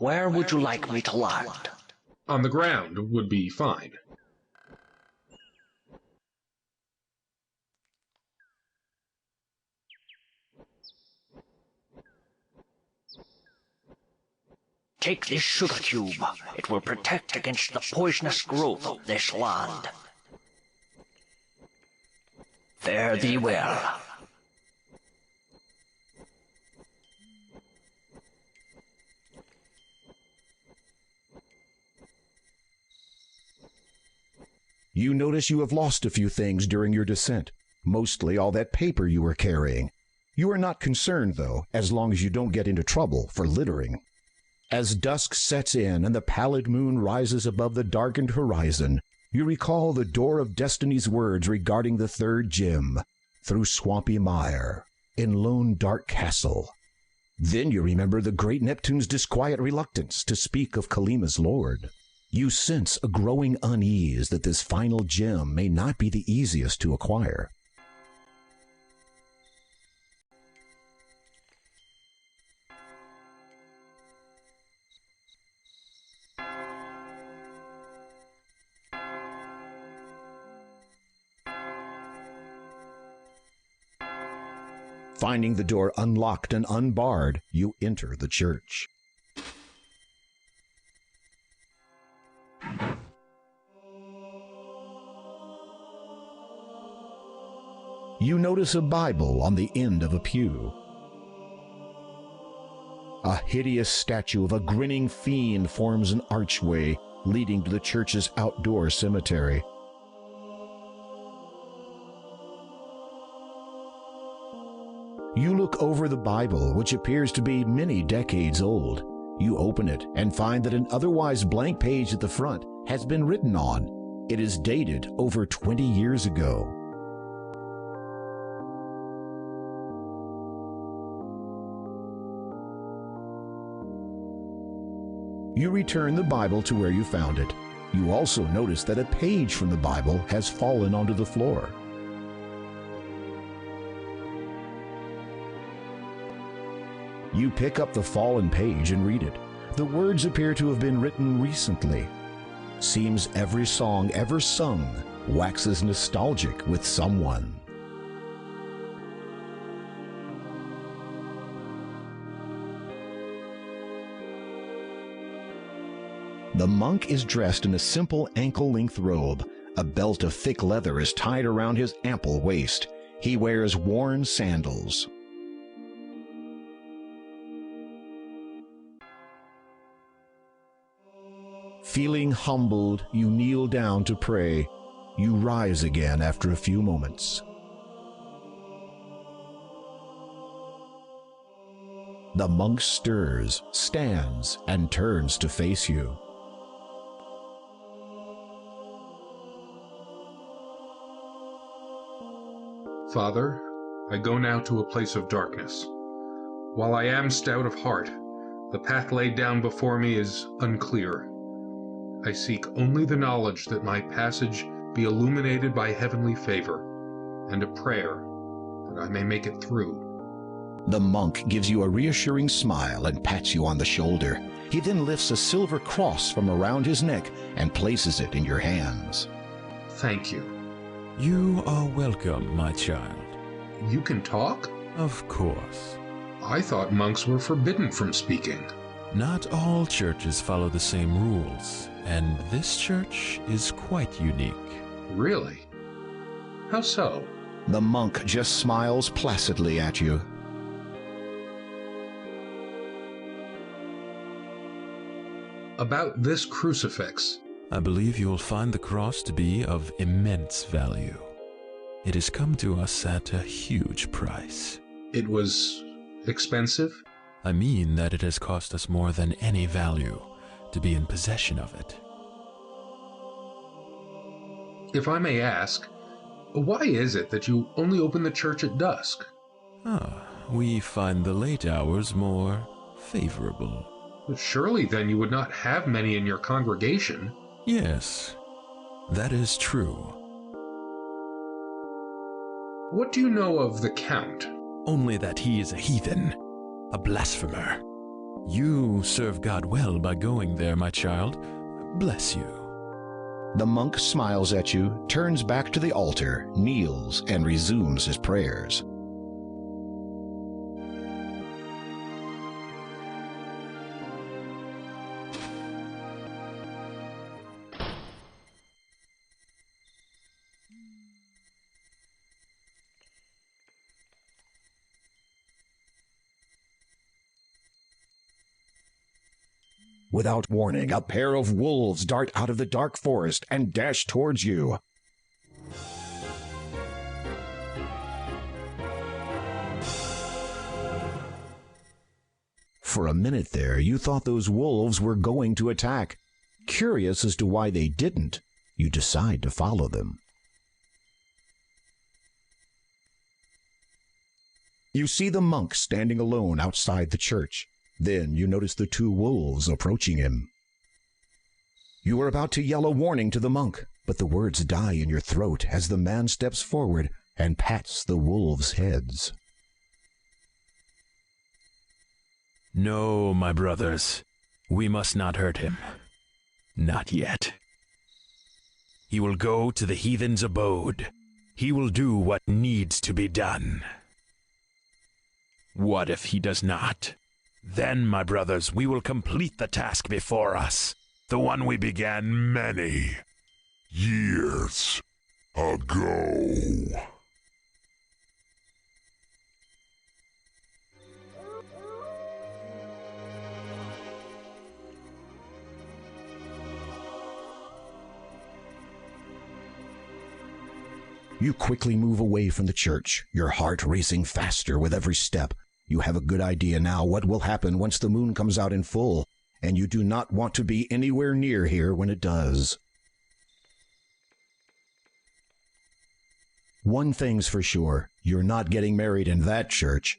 Where would you like me to land? On the ground would be fine. Take this sugar cube. It will protect against the poisonous growth of this land. Fare thee well. You notice you have lost a few things during your descent, mostly all that paper you were carrying. You are not concerned, though, as long as you don't get into trouble for littering. As dusk sets in and the pallid moon rises above the darkened horizon, you recall the Door of Destiny's words regarding the third gem, through swampy mire, in lone dark castle. Then you remember the great Neptune's disquiet reluctance to speak of Kolyma's lord. You sense a growing unease that this final gem may not be the easiest to acquire. Finding the door unlocked and unbarred, you enter the church. You notice a Bible on the end of a pew. A hideous statue of a grinning fiend forms an archway leading to the church's outdoor cemetery. You look over the Bible, which appears to be many decades old. You open it and find that an otherwise blank page at the front has been written on. It is dated over 20 years ago. You return the Bible to where you found it. You also notice that a page from the Bible has fallen onto the floor. You pick up the fallen page and read it. The words appear to have been written recently. Seems every song ever sung waxes nostalgic with someone. The monk is dressed in a simple ankle-length robe. A belt of thick leather is tied around his ample waist. He wears worn sandals. Feeling humbled, you kneel down to pray. You rise again after a few moments. The monk stirs, stands, and turns to face you. Father, I go now to a place of darkness. While I am stout of heart, the path laid down before me is unclear. I seek only the knowledge that my passage be illuminated by heavenly favor, and a prayer that I may make it through. The monk gives you a reassuring smile and pats you on the shoulder. He then lifts a silver cross from around his neck and places it in your hands. Thank you. You are welcome, my child. You can talk? Of course. I thought monks were forbidden from speaking. Not all churches follow the same rules, and this church is quite unique. Really? How so? The monk just smiles placidly at you. About this crucifix. I believe you will find the cross to be of immense value. It has come to us at a huge price. It was expensive? I mean that it has cost us more than any value to be in possession of it. If I may ask, why is it that you only open the church at dusk? We find the late hours more favorable. But surely then you would not have many in your congregation. Yes, that is true. What do you know of the Count? Only that he is a heathen, a blasphemer. You serve God well by going there, my child. Bless you. The monk smiles at you, turns back to the altar, kneels, and resumes his prayers. Without warning, a pair of wolves dart out of the dark forest and dash towards you. For a minute there, you thought those wolves were going to attack. Curious as to why they didn't, you decide to follow them. You see the monk standing alone outside the church. Then you notice the two wolves approaching him. You are about to yell a warning to the monk, but the words die in your throat as the man steps forward and pats the wolves' heads. No, my brothers, we must not hurt him. Not yet. He will go to the heathen's abode. He will do what needs to be done. What if he does not? Then, my brothers, we will complete the task before us, the one we began many years ago. You quickly move away from the church, your heart racing faster with every step. You have a good idea now what will happen once the moon comes out in full, and you do not want to be anywhere near here when it does. One thing's for sure, you're not getting married in that church.